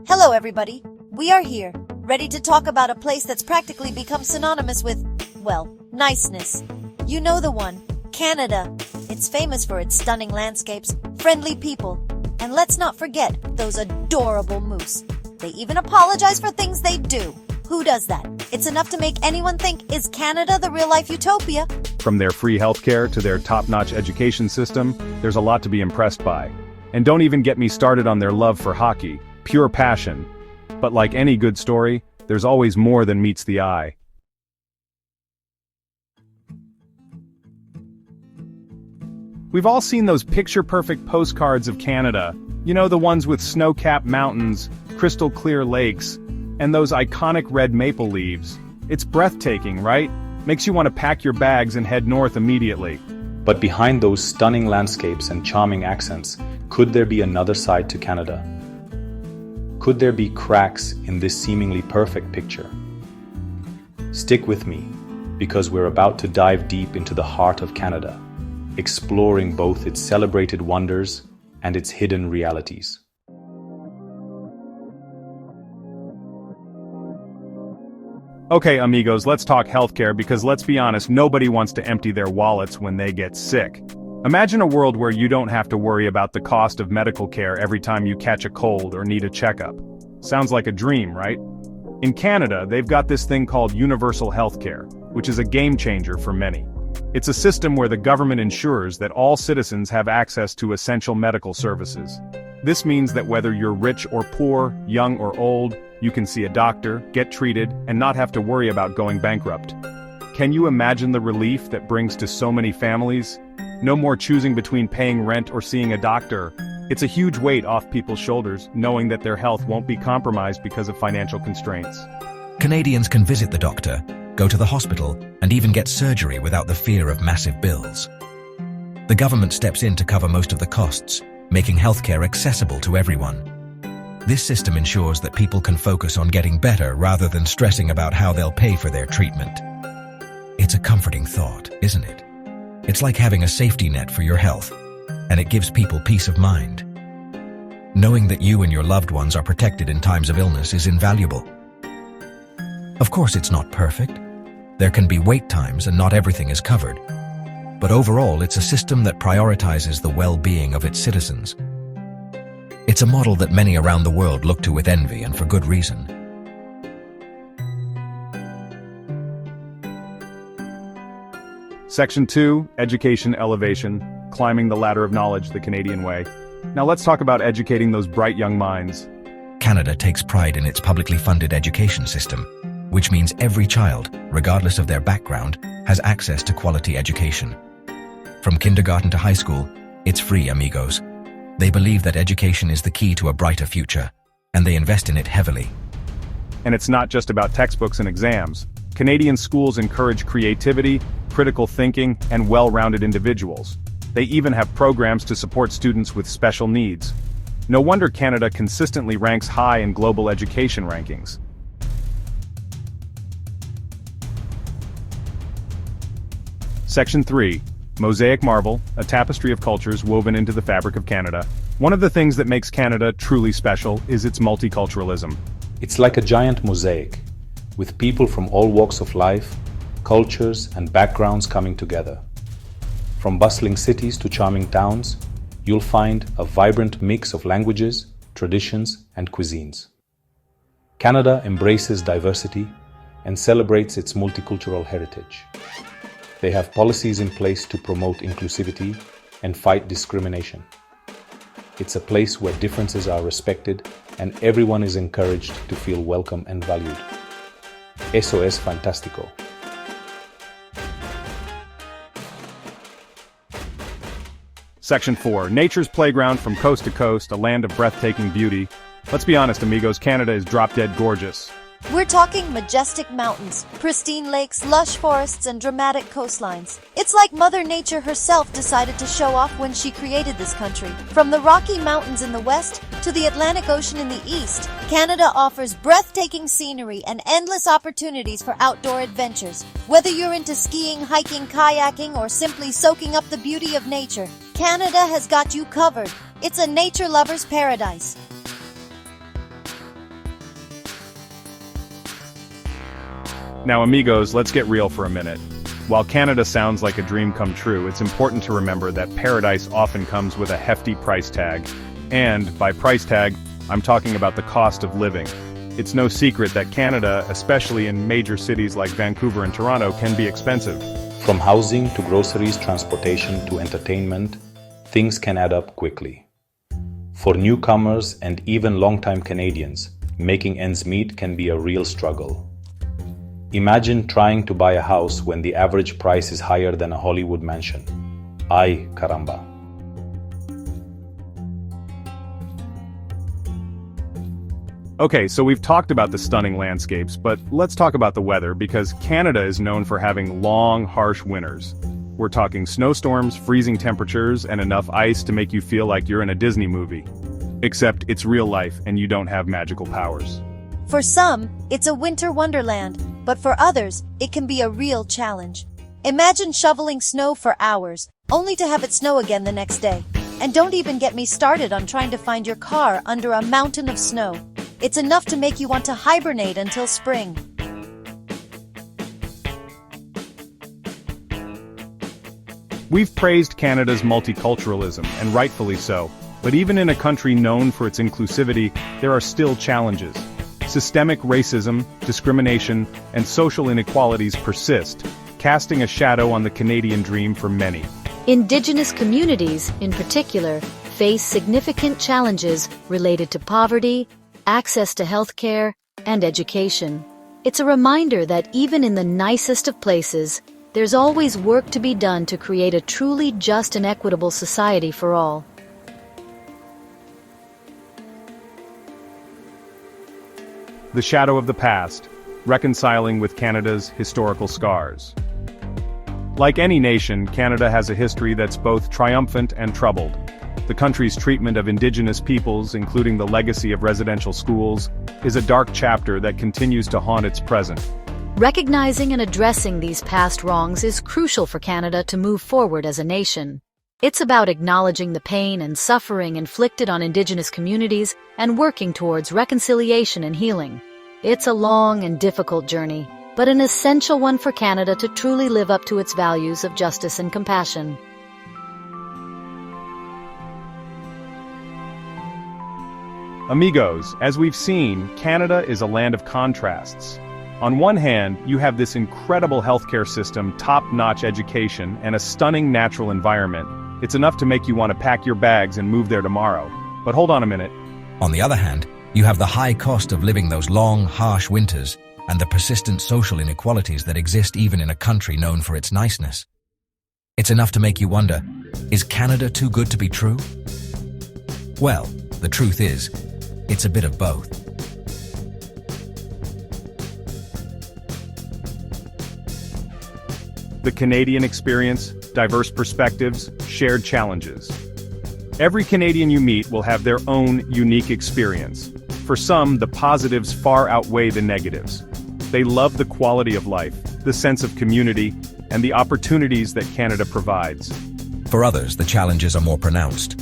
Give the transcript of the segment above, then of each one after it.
Hello everybody, we are here, ready to talk about a place that's practically become synonymous with, well, niceness. You know the one, Canada. It's famous for its stunning landscapes, friendly people, and let's not forget those adorable moose. They even apologize for things they do. Who does that? It's enough to make anyone think, is Canada the real-life utopia? From their free healthcare to their top-notch education system, there's a lot to be impressed by. And don't even get me started on their love for hockey, pure passion. But like any good story, there's always more than meets the eye. We've all seen those picture-perfect postcards of Canada. You know, the ones with snow-capped mountains, crystal-clear lakes, and those iconic red maple leaves. It's breathtaking, right? Makes you want to pack your bags and head north immediately. But behind those stunning landscapes and charming accents, could there be another side to Canada? Could there be cracks in this seemingly perfect picture? Stick with me, because we're about to dive deep into the heart of Canada, exploring both its celebrated wonders and its hidden realities. Okay, amigos, let's talk healthcare because let's be honest, nobody wants to empty their wallets when they get sick. Imagine a world where you don't have to worry about the cost of medical care every time you catch a cold or need a checkup. Sounds like a dream, right? In Canada, they've got this thing called universal healthcare, which is a game changer for many. It's a system where the government ensures that all citizens have access to essential medical services. This means that whether you're rich or poor, young or old, you can see a doctor, get treated, and not have to worry about going bankrupt. Can you imagine the relief that brings to so many families? No more choosing between paying rent or seeing a doctor. It's a huge weight off people's shoulders, knowing that their health won't be compromised because of financial constraints. Canadians can visit the doctor, go to the hospital, and even get surgery without the fear of massive bills. The government steps in to cover most of the costs, making healthcare accessible to everyone. This system ensures that people can focus on getting better rather than stressing about how they'll pay for their treatment. It's a comforting thought, isn't it? It's like having a safety net for your health, and it gives people peace of mind. Knowing that you and your loved ones are protected in times of illness is invaluable. Of course, it's not perfect. There can be wait times and not everything is covered. But overall, it's a system that prioritizes the well-being of its citizens. It's a model that many around the world look to with envy, and for good reason. Section 2, Education Elevation, Climbing the Ladder of Knowledge the Canadian Way. Now let's talk about educating those bright young minds. Canada takes pride in its publicly funded education system, which means every child, regardless of their background, has access to quality education. From kindergarten to high school, it's free, amigos. They believe that education is the key to a brighter future, and they invest in it heavily. And it's not just about textbooks and exams. Canadian schools encourage creativity, critical thinking, and well-rounded individuals. They even have programs to support students with special needs. No wonder Canada consistently ranks high in global education rankings. Section 3. Mosaic Marvel, a tapestry of cultures woven into the fabric of Canada. One of the things that makes Canada truly special is its multiculturalism. It's like a giant mosaic, with people from all walks of life, cultures, and backgrounds coming together. From bustling cities to charming towns, you'll find a vibrant mix of languages, traditions, and cuisines. Canada embraces diversity and celebrates its multicultural heritage. They have policies in place to promote inclusivity and fight discrimination. It's a place where differences are respected and everyone is encouraged to feel welcome and valued. Eso es fantástico. Section 4. Nature's playground from coast to coast, a land of breathtaking beauty. Let's be honest, amigos, Canada is drop-dead gorgeous. We're talking majestic mountains, pristine lakes, lush forests, and dramatic coastlines. It's like Mother Nature herself decided to show off when she created this country. From the Rocky Mountains in the west to the Atlantic Ocean in the east, Canada offers breathtaking scenery and endless opportunities for outdoor adventures. Whether you're into skiing, hiking, kayaking, or simply soaking up the beauty of nature, Canada has got you covered. It's a nature lover's paradise. Now amigos, let's get real for a minute. While Canada sounds like a dream come true, it's important to remember that paradise often comes with a hefty price tag. And, by price tag, I'm talking about the cost of living. It's no secret that Canada, especially in major cities like Vancouver and Toronto, can be expensive. From housing to groceries, transportation to entertainment, things can add up quickly. For newcomers and even longtime Canadians, making ends meet can be a real struggle. Imagine trying to buy a house when the average price is higher than a Hollywood mansion. Ay, caramba. Okay, so we've talked about the stunning landscapes, but let's talk about the weather because Canada is known for having long, harsh winters. We're talking snowstorms, freezing temperatures, and enough ice to make you feel like you're in a Disney movie. Except it's real life and you don't have magical powers. For some, it's a winter wonderland, but for others, it can be a real challenge. Imagine shoveling snow for hours, only to have it snow again the next day. And don't even get me started on trying to find your car under a mountain of snow. It's enough to make you want to hibernate until spring. We've praised Canada's multiculturalism, and rightfully so, but even in a country known for its inclusivity, there are still challenges. Systemic racism, discrimination, and social inequalities persist, casting a shadow on the Canadian dream for many. Indigenous communities, in particular, face significant challenges related to poverty, access to healthcare, and education. It's a reminder that even in the nicest of places, there's always work to be done to create a truly just and equitable society for all. The shadow of the past, reconciling with Canada's historical scars. Like any nation, Canada has a history that's both triumphant and troubled. The country's treatment of Indigenous peoples, including the legacy of residential schools, is a dark chapter that continues to haunt its present. Recognizing and addressing these past wrongs is crucial for Canada to move forward as a nation. It's about acknowledging the pain and suffering inflicted on Indigenous communities and working towards reconciliation and healing. It's a long and difficult journey, but an essential one for Canada to truly live up to its values of justice and compassion. Amigos, as we've seen, Canada is a land of contrasts. On one hand, you have this incredible healthcare system, top-notch education, and a stunning natural environment. It's enough to make you want to pack your bags and move there tomorrow. But hold on a minute. On the other hand, you have the high cost of living those long, harsh winters and the persistent social inequalities that exist even in a country known for its niceness. It's enough to make you wonder, is Canada too good to be true? Well, the truth is, it's a bit of both. The Canadian experience, diverse perspectives, shared challenges. Every Canadian you meet will have their own unique experience. For some, the positives far outweigh the negatives. They love the quality of life, the sense of community, and the opportunities that Canada provides. For others, the challenges are more pronounced.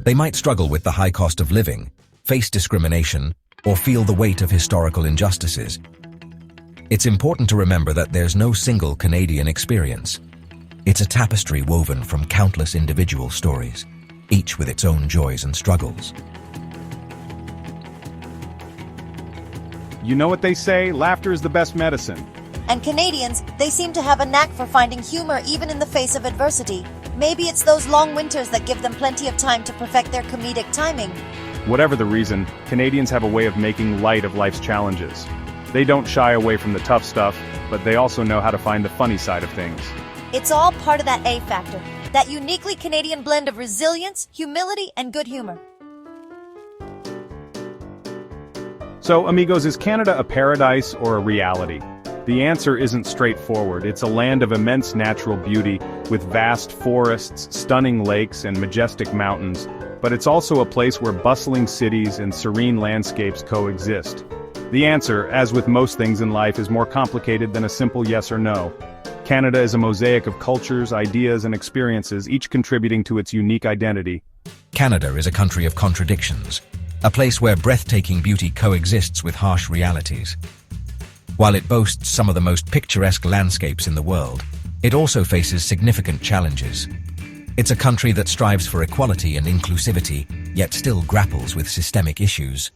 They might struggle with the high cost of living, face discrimination, or feel the weight of historical injustices. It's important to remember that there's no single Canadian experience. It's a tapestry woven from countless individual stories, each with its own joys and struggles. You know what they say, laughter is the best medicine. And Canadians, they seem to have a knack for finding humor even in the face of adversity. Maybe it's those long winters that give them plenty of time to perfect their comedic timing. Whatever the reason, Canadians have a way of making light of life's challenges. They don't shy away from the tough stuff, but they also know how to find the funny side of things. It's all part of that A factor, that uniquely Canadian blend of resilience, humility, and good humor. So, amigos, is Canada a paradise or a reality? The answer isn't straightforward. It's a land of immense natural beauty, with vast forests, stunning lakes, and majestic mountains, but it's also a place where bustling cities and serene landscapes coexist. The answer, as with most things in life, is more complicated than a simple yes or no. Canada is a mosaic of cultures, ideas, and experiences, each contributing to its unique identity. Canada is a country of contradictions, a place where breathtaking beauty coexists with harsh realities. While it boasts some of the most picturesque landscapes in the world, it also faces significant challenges. It's a country that strives for equality and inclusivity, yet still grapples with systemic issues.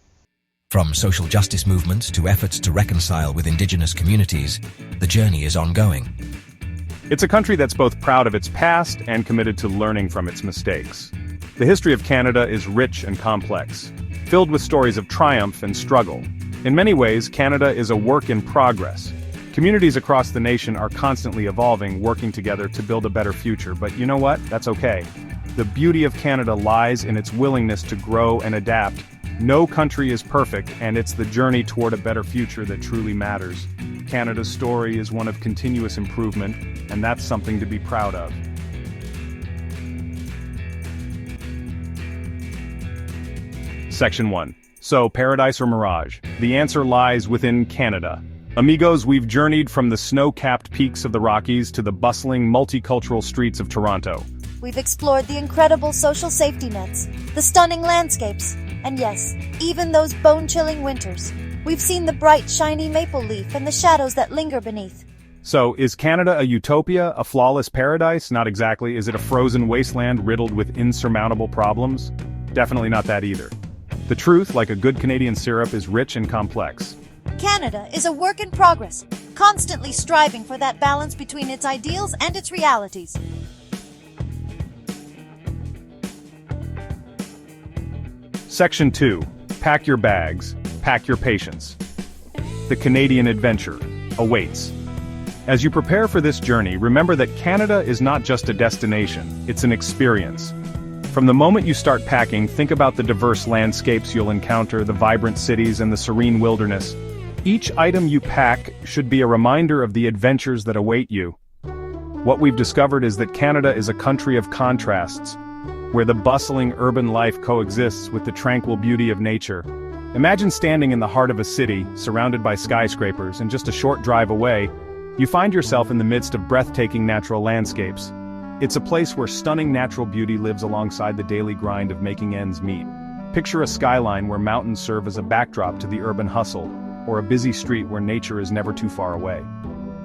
From social justice movements to efforts to reconcile with indigenous communities, the journey is ongoing. It's a country that's both proud of its past and committed to learning from its mistakes. The history of Canada is rich and complex, filled with stories of triumph and struggle. In many ways, Canada is a work in progress. Communities across the nation are constantly evolving, working together to build a better future, but you know what? That's okay. The beauty of Canada lies in its willingness to grow and adapt. No country is perfect, and it's the journey toward a better future that truly matters. Canada's story is one of continuous improvement, and that's something to be proud of. Section 1. So, paradise or mirage? The answer lies within Canada. Amigos, we've journeyed from the snow-capped peaks of the Rockies to the bustling, multicultural streets of Toronto. We've explored the incredible social safety nets, the stunning landscapes, and yes, even those bone-chilling winters. We've seen the bright, shiny maple leaf and the shadows that linger beneath. So, is Canada a utopia, a flawless paradise? Not exactly. Is it a frozen wasteland riddled with insurmountable problems? Definitely not that either. The truth, like a good Canadian syrup, is rich and complex. Canada is a work in progress, constantly striving for that balance between its ideals and its realities. Section 2. Pack your bags, pack your patience. The Canadian adventure awaits. As you prepare for this journey, remember that Canada is not just a destination, it's an experience. From the moment you start packing, think about the diverse landscapes you'll encounter, the vibrant cities and the serene wilderness. Each item you pack should be a reminder of the adventures that await you. What we've discovered is that Canada is a country of contrasts, where the bustling urban life coexists with the tranquil beauty of nature. Imagine standing in the heart of a city, surrounded by skyscrapers, and just a short drive away, you find yourself in the midst of breathtaking natural landscapes. It's a place where stunning natural beauty lives alongside the daily grind of making ends meet. Picture a skyline where mountains serve as a backdrop to the urban hustle, or a busy street where nature is never too far away.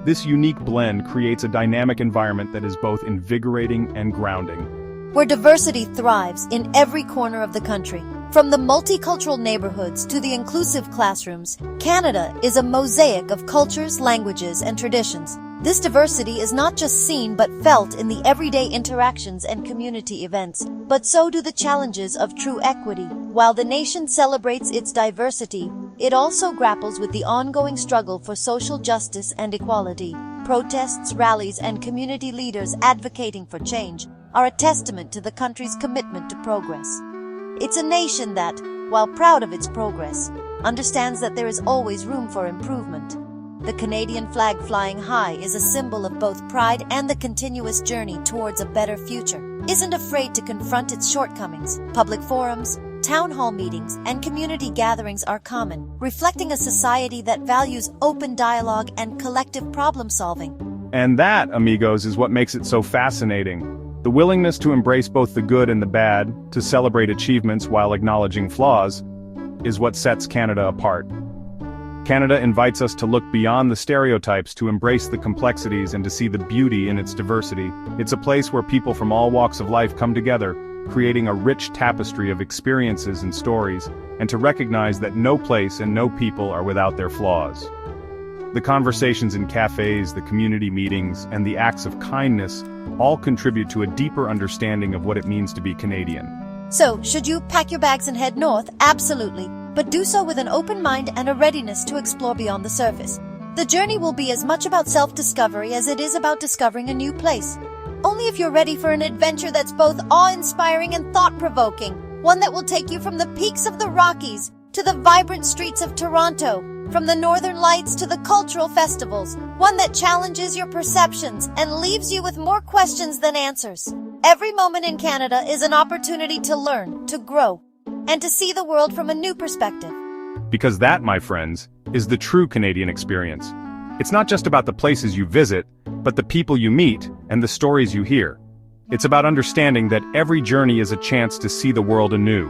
This unique blend creates a dynamic environment that is both invigorating and grounding. Where diversity thrives in every corner of the country. From the multicultural neighborhoods to the inclusive classrooms, Canada is a mosaic of cultures, languages, and traditions. This diversity is not just seen but felt in the everyday interactions and community events, but so do the challenges of true equity. While the nation celebrates its diversity, it also grapples with the ongoing struggle for social justice and equality. Protests, rallies, and community leaders advocating for change are a testament to the country's commitment to progress. It's a nation that, while proud of its progress, understands that there is always room for improvement. The Canadian flag flying high is a symbol of both pride and the continuous journey towards a better future. Isn't afraid to confront its shortcomings. Public forums, town hall meetings, and community gatherings are common, reflecting a society that values open dialogue and collective problem solving. And that, amigos, is what makes it so fascinating. The willingness to embrace both the good and the bad, to celebrate achievements while acknowledging flaws, is what sets Canada apart. Canada invites us to look beyond the stereotypes, to embrace the complexities, and to see the beauty in its diversity. It's a place where people from all walks of life come together, creating a rich tapestry of experiences and stories, and to recognize that no place and no people are without their flaws. The conversations in cafes, the community meetings, and the acts of kindness all contribute to a deeper understanding of what it means to be Canadian. So, should you pack your bags and head north? Absolutely. But do so with an open mind and a readiness to explore beyond the surface. The journey will be as much about self-discovery as it is about discovering a new place. Only if you're ready for an adventure that's both awe-inspiring and thought-provoking, one that will take you from the peaks of the Rockies to the vibrant streets of Toronto, from the northern lights to the cultural festivals, one that challenges your perceptions and leaves you with more questions than answers. Every moment in Canada is an opportunity to learn, to grow, and to see the world from a new perspective. Because that, my friends, is the true Canadian experience. It's not just about the places you visit, but the people you meet and the stories you hear. It's about understanding that every journey is a chance to see the world anew,